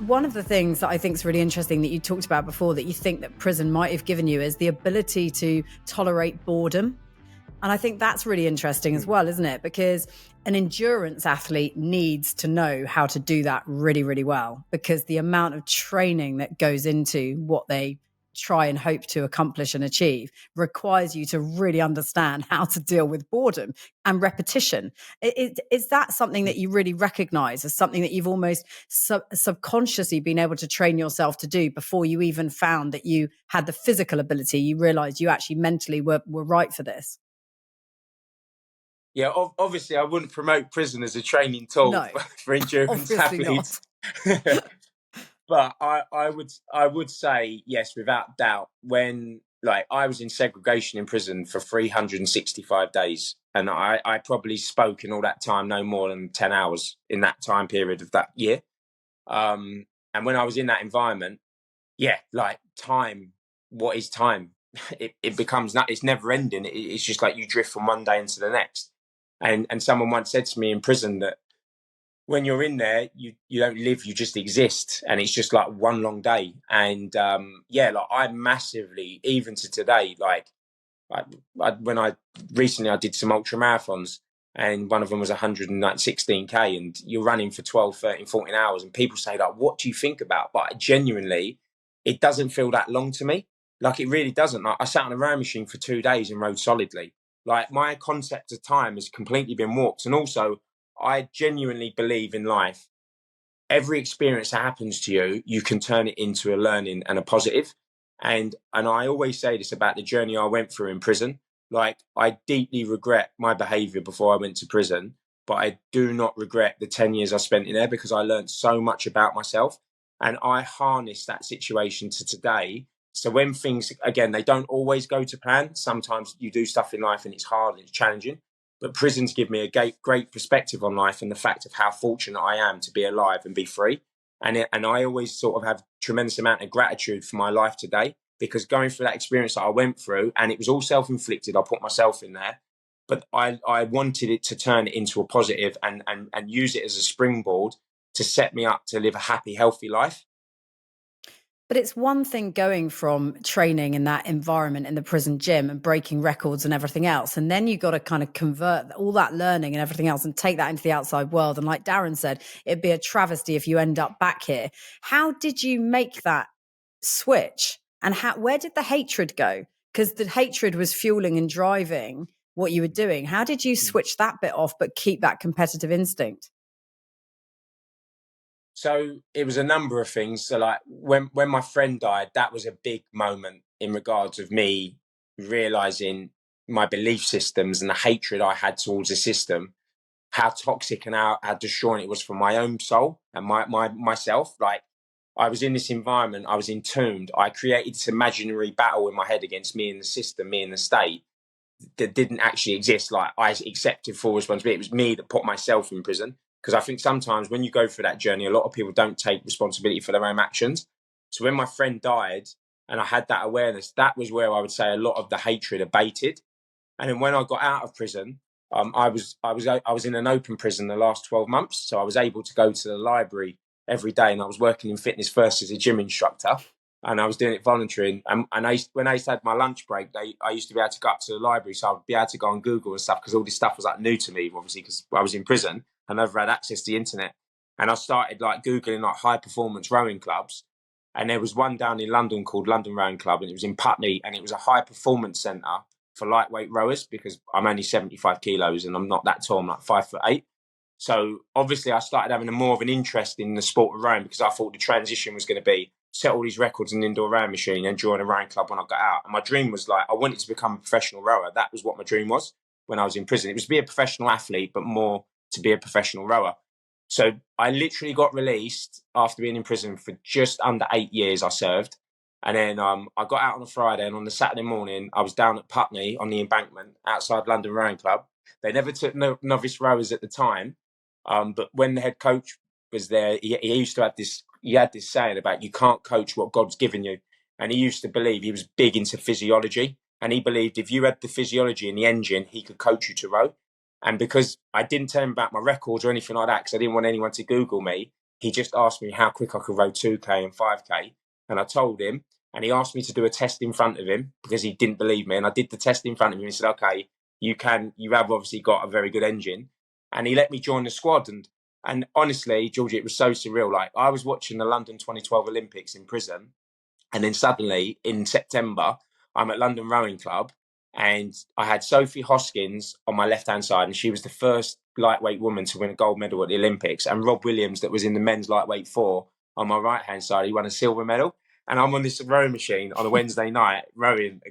One of the things that I think is really interesting that you talked about before that you think that prison might have given you is the ability to tolerate boredom. And I think that's really interesting as well, isn't it? Because an endurance athlete needs to know how to do that really, really well, because the amount of training that goes into what they try and hope to accomplish and achieve requires you to really understand how to deal with boredom and repetition. Is that something that you really recognize as something that you've almost subconsciously been able to train yourself to do before you even found that you had the physical ability? You realized you actually mentally were right for this? Yeah, obviously, I wouldn't promote prison as a training tool No, for endurance obviously athletes. not. But I would say yes, without doubt. When like I was in segregation in prison for 365 days, and I probably spoke in all that time no more than 10 hours in that time period of that year. And when I was in that environment, yeah, like time. What is time? It becomes not. It's never ending. It's just like you drift from one day into the next. And someone once said to me in prison that when you're in there, you don't live, you just exist, and it's just like one long day. And yeah, like I massively, even to today, when I recently I did some ultra marathons, and one of them was 116k, and you're running for 12, 13, 14 hours, and people say like, what do you think about? But genuinely, it doesn't feel that long to me. Like it really doesn't. Like I sat on a rowing machine for 2 days and rode solidly. Like my concept of time has completely been warped. And also I genuinely believe in life. Every experience that happens to you, you can turn it into a learning and a positive. And I always say this about the journey I went through in prison. Like I deeply regret my behavior before I went to prison, but I do not regret the 10 years I spent in there because I learned so much about myself, and I harness that situation to today. So when things, again, they don't always go to plan. Sometimes you do stuff in life and it's hard and it's challenging, but prisons give me a great perspective on life and the fact of how fortunate I am to be alive and be free. And I always sort of have tremendous amount of gratitude for my life today, because going through that experience that I went through, and it was all self-inflicted, I put myself in there, but I wanted it to turn it into a positive and use it as a springboard to set me up to live a happy, healthy life. But it's one thing going from training in that environment in the prison gym and breaking records and everything else. And then you got to kind of convert all that learning and everything else and take that into the outside world. And like Darren said, it'd be a travesty if you end up back here. How did you make that switch? And where did the hatred go? Because the hatred was fueling and driving what you were doing. How did you switch that bit off, but keep that competitive instinct? So it was a number of things. So like when my friend died, that was a big moment in regards of me realizing my belief systems and the hatred I had towards the system, how toxic and how destroying it was for my own soul and myself. Like I was in this environment, I was entombed. I created this imaginary battle in my head against me and the system, me and the state, that didn't actually exist. Like I accepted full responsibility. It was me that put myself in prison. Because I think sometimes when you go through that journey, a lot of people don't take responsibility for their own actions. So when my friend died and I had that awareness, that was where I would say a lot of the hatred abated. And then when I got out of prison, I was in an open prison the last 12 months. So I was able to go to the library every day, and I was working in Fitness First as a gym instructor, and I was doing it volunteering. And when I used to have my lunch break, I used to be able to go up to the library, so I'd be able to go on Google and stuff, because all this stuff was like new to me, obviously, because I was in prison. I never had access to the internet. And I started like Googling like high performance rowing clubs. And there was one down in London called London Rowing Club, and it was in Putney, and it was a high performance centre for lightweight rowers, because I'm only 75 kilos and I'm not that tall. I'm like 5'8". So obviously I started having more of an interest in the sport of rowing, because I thought the transition was going to be set all these records in an indoor rowing machine and join a rowing club when I got out. And my dream was like, I wanted to become a professional rower. That was what my dream was when I was in prison. It was to be a professional athlete, but more to be a professional rower. So I literally got released after being in prison for just under 8 years I served. And then I got out on a Friday, and on the Saturday morning, I was down at Putney on the embankment outside London Rowing Club. They never took novice rowers at the time. But when the head coach was there, he used to have this, he had this saying about you can't coach what God's given you. And he used to believe, he was big into physiology. And he believed if you had the physiology and the engine, he could coach you to row. And because I didn't tell him about my records or anything like that, because I didn't want anyone to Google me, he just asked me how quick I could row 2K and 5K. And I told him, and he asked me to do a test in front of him because he didn't believe me. And I did the test in front of him and he said, okay, you have obviously got a very good engine. And he let me join the squad. And honestly, Georgie, it was so surreal. Like, I was watching the London 2012 Olympics in prison. And then suddenly in September, I'm at London Rowing Club and I had Sophie Hoskins on my left-hand side, and she was the first lightweight woman to win a gold medal at the Olympics. And Rob Williams, that was in the men's lightweight 4, on my right-hand side, he won a silver medal. And I'm on this rowing machine on a Wednesday night rowing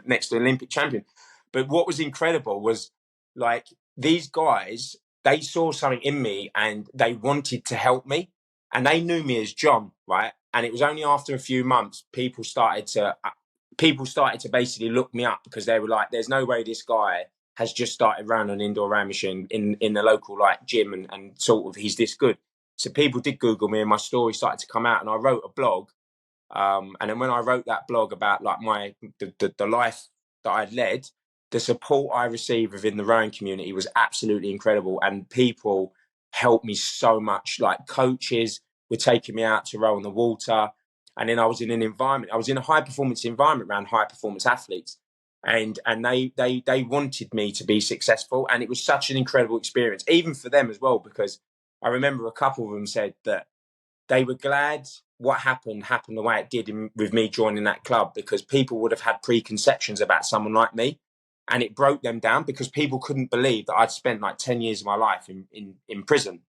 next to the Olympic champion. But what was incredible was, like, these guys, they saw something in me and they wanted to help me. And they knew me as John, right? And it was only after a few months people started to basically look me up, because they were like, there's no way this guy has just started running an indoor rowing machine in the local like gym and sort of he's this good. So people did Google me and my story started to come out, and I wrote a blog. And then when I wrote that blog about like the life that I'd led, the support I received within the rowing community was absolutely incredible. And people helped me so much. Like, coaches were taking me out to row on the water. And then I was in a high performance environment around high performance athletes. And they wanted me to be successful. And it was such an incredible experience, even for them as well, because I remember a couple of them said that they were glad what happened the way it did with me joining that club, because people would have had preconceptions about someone like me, and it broke them down because people couldn't believe that I'd spent like 10 years of my life in prison.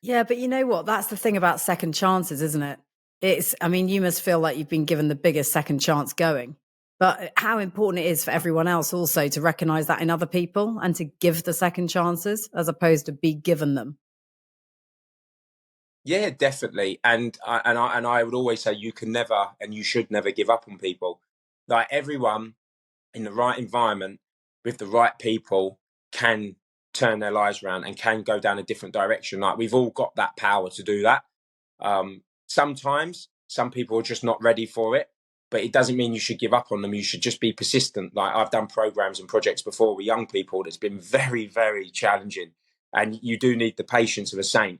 Yeah, but you know what? That's the thing about second chances, isn't it? I mean, you must feel like you've been given the biggest second chance going. But how important it is for everyone else also to recognize that in other people and to give the second chances as opposed to be given them. Yeah, definitely. And I would always say you can never and you should never give up on people. Like, everyone in the right environment with the right people can turn their lives around and can go down a different direction. Like, we've all got that power to do that. Sometimes some people are just not ready for it, but it doesn't mean you should give up on them. You should just be persistent. Like, I've done programs and projects before with young people that's been very, very challenging, and you do need the patience of a saint.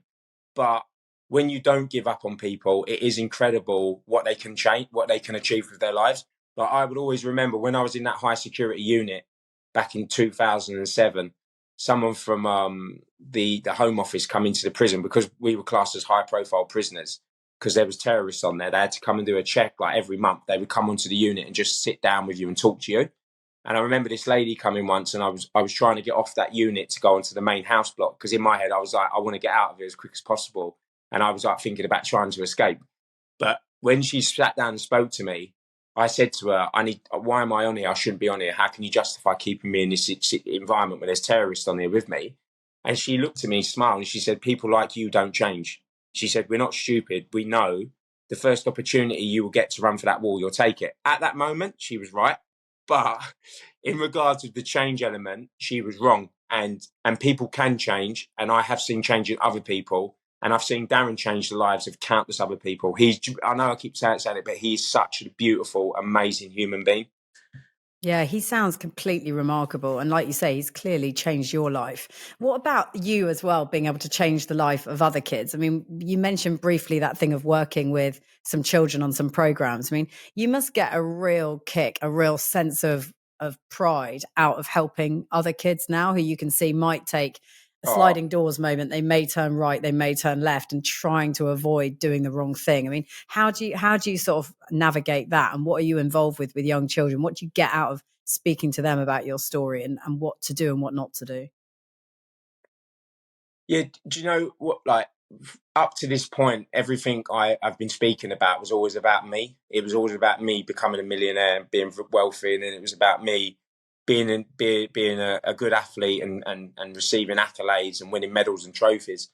But when you don't give up on people, it is incredible what they can change, what they can achieve with their lives. Like, I would always remember when I was in that high security unit back in 2007, someone from the Home Office come into the prison, because we were classed as high profile prisoners because there was terrorists on there. They had to come and do a check like every month. They would come onto the unit and just sit down with you and talk to you. And I remember this lady coming once, and I was trying to get off that unit to go onto the main house block, because in my head I was like, I want to get out of here as quick as possible. And I was like thinking about trying to escape. But when she sat down and spoke to me, I said to her, why am I on here? I shouldn't be on here. How can you justify keeping me in this environment when there's terrorists on here with me? And she looked at me, smiled, and she said, people like you don't change. She said, we're not stupid. We know the first opportunity you will get to run for that wall, you'll take it. At that moment, she was right. But in regards to the change element, she was wrong. And people can change. And I have seen change in other people. And I've seen Darren change the lives of countless other people. I know I keep saying it, but he's such a beautiful, amazing human being. Yeah, he sounds completely remarkable. And like you say, he's clearly changed your life. What about you as well, being able to change the life of other kids? I mean, you mentioned briefly that thing of working with some children on some programs. I mean, you must get a real kick, a real sense of pride out of helping other kids now who you can see might take a Oh, sliding doors moment. They may turn right, they may turn left, and trying to avoid doing the wrong thing. I mean, how do you sort of navigate that, and what are you involved with young children? What do you get out of speaking to them about your story and what to do and what not to do? yeah. Do you know what? Like, up to this point, everything I've been speaking about was always about me. It was always about me becoming a millionaire and being wealthy, and it was about me being a good athlete and receiving accolades and winning medals and trophies.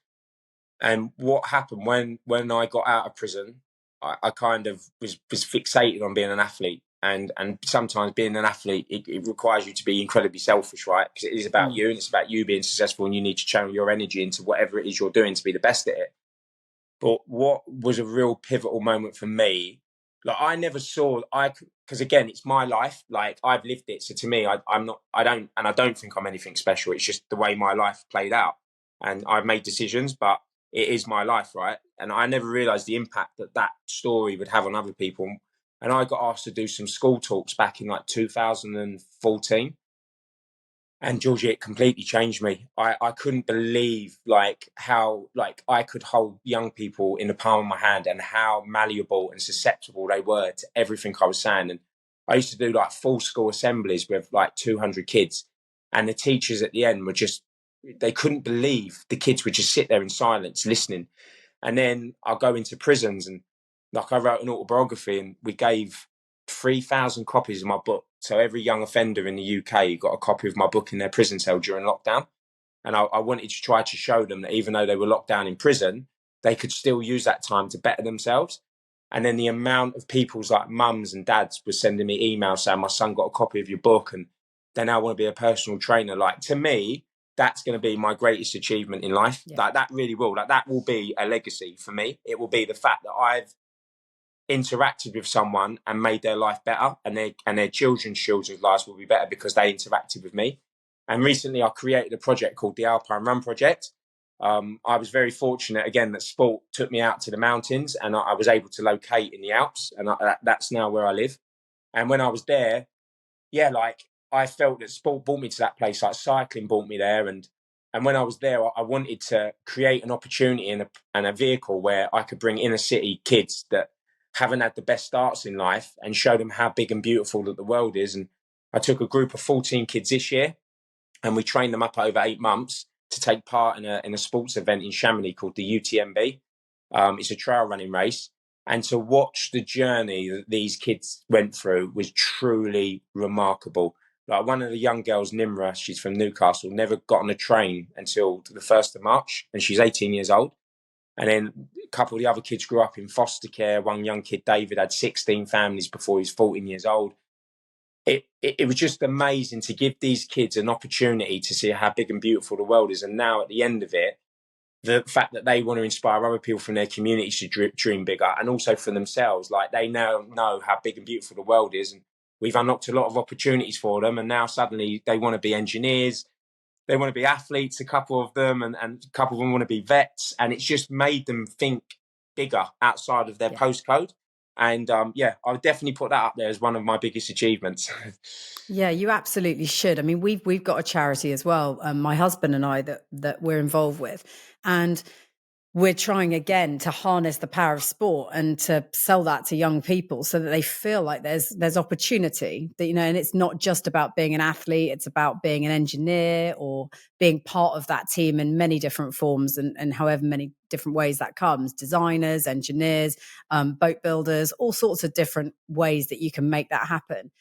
And what happened when I got out of prison, I kind of was fixated on being an athlete. And sometimes being an athlete, it requires you to be incredibly selfish, right? Because it is about you, and it's about you being successful, and you need to channel your energy into whatever it is you're doing to be the best at it. But what was a real pivotal moment for me, like, I never saw, because again, it's my life. Like, I've lived it. So to me, I don't think I'm anything special. It's just the way my life played out. And I've made decisions, but it is my life, right? And I never realised the impact that that story would have on other people. And I got asked to do some school talks back in like 2014. And Georgie, it completely changed me. I couldn't believe like how like I could hold young people in the palm of my hand and how malleable and susceptible they were to everything I was saying. And I used to do like full school assemblies with like 200 kids, and the teachers at the end were just, they couldn't believe the kids would just sit there in silence listening. And then I'll go into prisons, and like I wrote an autobiography, and we gave 3,000 copies of my book. So every young offender in the UK got a copy of my book in their prison cell during lockdown. And I wanted to try to show them that even though they were locked down in prison, they could still use that time to better themselves. And then the amount of people's like mums and dads were sending me emails saying, my son got a copy of your book and they now want to be a personal trainer. Like, to me, that's going to be my greatest achievement in life. Yeah. Like, that really will. Like, that will be a legacy for me. It will be the fact that I've interacted with someone and made their life better, and their children's lives will be better because they interacted with me. And recently I created a project called the Alpine Run Project. I was very fortunate, again, that sport took me out to the mountains, and I was able to locate in the Alps, and that's now where I live. And when I was there, yeah, like I felt that sport brought me to that place, like cycling brought me there. And when I was there, I wanted to create an opportunity and a vehicle where I could bring inner city kids that haven't had the best starts in life and show them how big and beautiful that the world is. And I took a group of 14 kids this year, and we trained them up over 8 months to take part in a sports event in Chamonix called the UTMB. It's a trail running race. And to watch the journey that these kids went through was truly remarkable. Like, one of the young girls, Nimra, she's from Newcastle, never got on a train until the 1st of March, and she's 18 years old. And then a couple of the other kids grew up in foster care. One young kid, David, had 16 families before he was 14 years old. It was just amazing to give these kids an opportunity to see how big and beautiful the world is. And now at the end of it, the fact that they want to inspire other people from their communities to dream bigger, and also for themselves, like they now know how big and beautiful the world is. And we've unlocked a lot of opportunities for them. And now suddenly they want to be engineers. They want to be athletes, a couple of them, and a couple of them want to be vets. And it's just made them think bigger outside of their postcode. And I would definitely put that up there as one of my biggest achievements. Yeah, you absolutely should. I mean, we've got a charity as well, my husband and I, that we're involved with. And we're trying again to harness the power of sport and to sell that to young people so that they feel like there's opportunity, that, you know, and it's not just about being an athlete, it's about being an engineer or being part of that team in many different forms and however many different ways that comes. Designers, engineers, boat builders, all sorts of different ways that you can make that happen.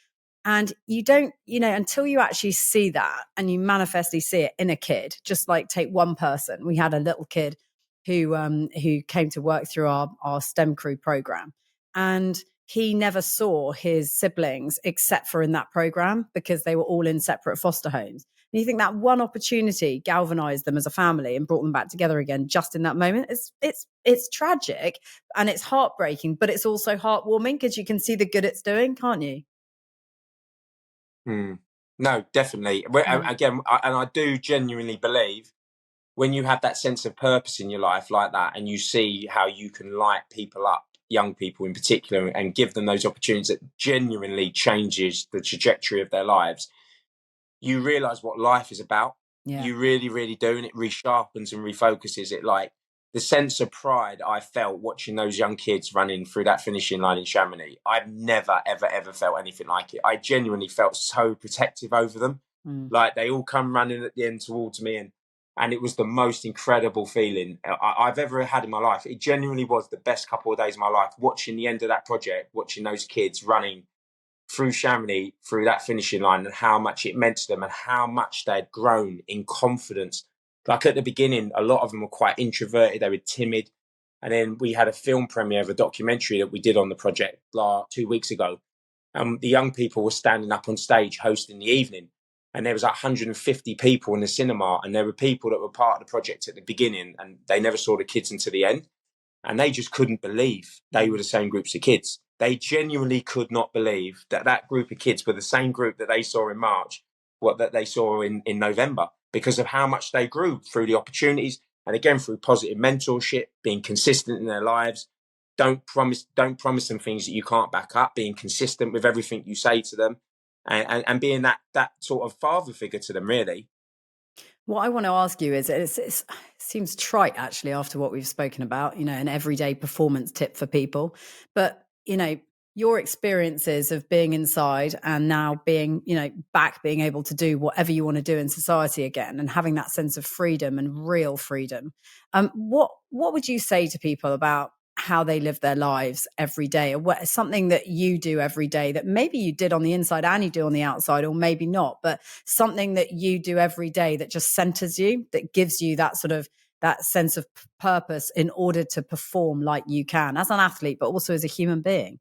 And you don't, you know, until you actually see that and you manifestly see it in a kid, just like take one person. We had a little kid who came to work through our STEM crew program, and he never saw his siblings except for in that program because they were all in separate foster homes. And you think that one opportunity galvanized them as a family and brought them back together again just in that moment. It's tragic and it's heartbreaking, but it's also heartwarming because you can see the good it's doing, can't you? No, definitely. Again, I do genuinely believe when you have that sense of purpose in your life like that, and you see how you can light people up, young people in particular, and give them those opportunities that genuinely changes the trajectory of their lives, you realize what life is about. Yeah. You really, really do. And it resharpens and refocuses it. Like, the sense of pride I felt watching those young kids running through that finishing line in Chamonix, I've never, ever, ever felt anything like it. I genuinely felt so protective over them. Like, they all come running at the end towards me, and it was the most incredible feeling I've ever had in my life. It genuinely was the best couple of days of my life, watching the end of that project, watching those kids running through Chamonix, through that finishing line, and how much it meant to them and how much they'd grown in confidence. Like, at the beginning, a lot of them were quite introverted, they were timid. And then we had a film premiere of a documentary that we did on the project 2 weeks ago. The young people were standing up on stage hosting the evening. And there was like 150 people in the cinema. And there were people that were part of the project at the beginning, and they never saw the kids until the end. And they just couldn't believe they were the same groups of kids. They genuinely could not believe that group of kids were the same group that they saw in March, that they saw in November, because of how much they grew through the opportunities. And again, through positive mentorship, being consistent in their lives, don't promise them things that you can't back up, being consistent with everything you say to them, and being that sort of father figure to them, really. What I want to ask you is, it seems trite actually after what we've spoken about, an everyday performance tip for people. But, your experiences of being inside and now being, back, being able to do whatever you want to do in society again and having that sense of freedom and real freedom. What would you say to people about how they live their lives every day, or what something that you do every day that maybe you did on the inside and you do on the outside, or maybe not, but something that you do every day that just centers you, that gives you that sort of that sense of purpose in order to perform like you can as an athlete, but also as a human being?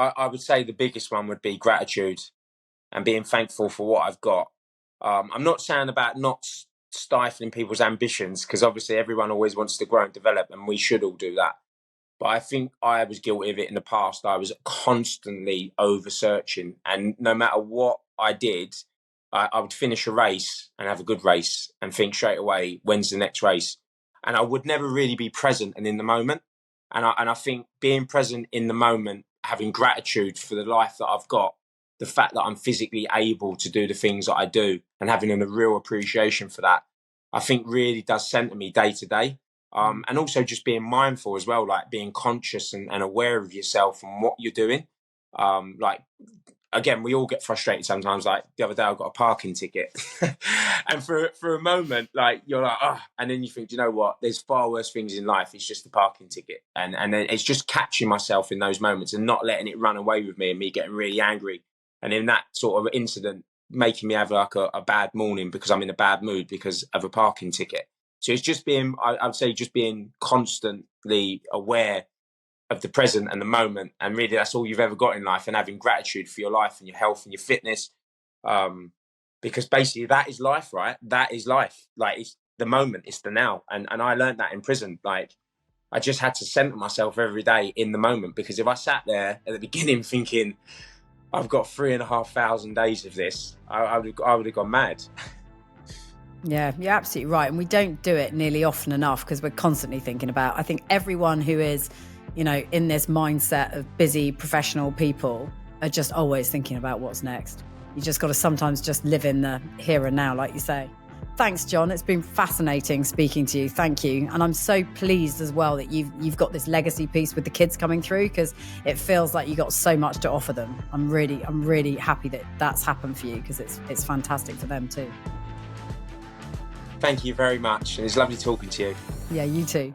I would say the biggest one would be gratitude and being thankful for what I've got. I'm not saying about not stifling people's ambitions, because obviously everyone always wants to grow and develop, and we should all do that. But I think I was guilty of it in the past. I was constantly over searching, and no matter what I did, I would finish a race and have a good race and think straight away, when's the next race? And I would never really be present and in the moment. And I think being present in the moment, having gratitude for the life that I've got, the fact that I'm physically able to do the things that I do, and having a real appreciation for that, I think really does center me day to day. And also just being mindful as well, like being conscious and aware of yourself and what you're doing. Like, again, we all get frustrated sometimes. Like the other day, I got a parking ticket, and for a moment, like you're like, oh, and then you think, you know what? There's far worse things in life. It's just the parking ticket, and then it's just catching myself in those moments and not letting it run away with me and me getting really angry, and in that sort of incident, making me have like a bad morning because I'm in a bad mood because of a parking ticket. So it's just being, I'd say, just being constantly aware of the present and the moment, and really that's all you've ever got in life, and having gratitude for your life and your health and your fitness, because basically that is life, right? That is life. Like, it's the moment, it's the now. And I learned that in prison. Like, I just had to center myself every day in the moment, because if I sat there at the beginning thinking I've got 3,500 days of this, I would have gone mad. Yeah, you're absolutely right. And we don't do it nearly often enough because we're constantly thinking about, I think everyone who is, in this mindset of busy professional people are just always thinking about what's next. You just got to sometimes just live in the here and now, like you say. Thanks, John. It's been fascinating speaking to you. Thank you. And I'm so pleased as well that you've got this legacy piece with the kids coming through, because it feels like you got so much to offer them. I'm really happy that that's happened for you, because it's fantastic for them too. Thank you very much. And it's lovely talking to you. Yeah, you too.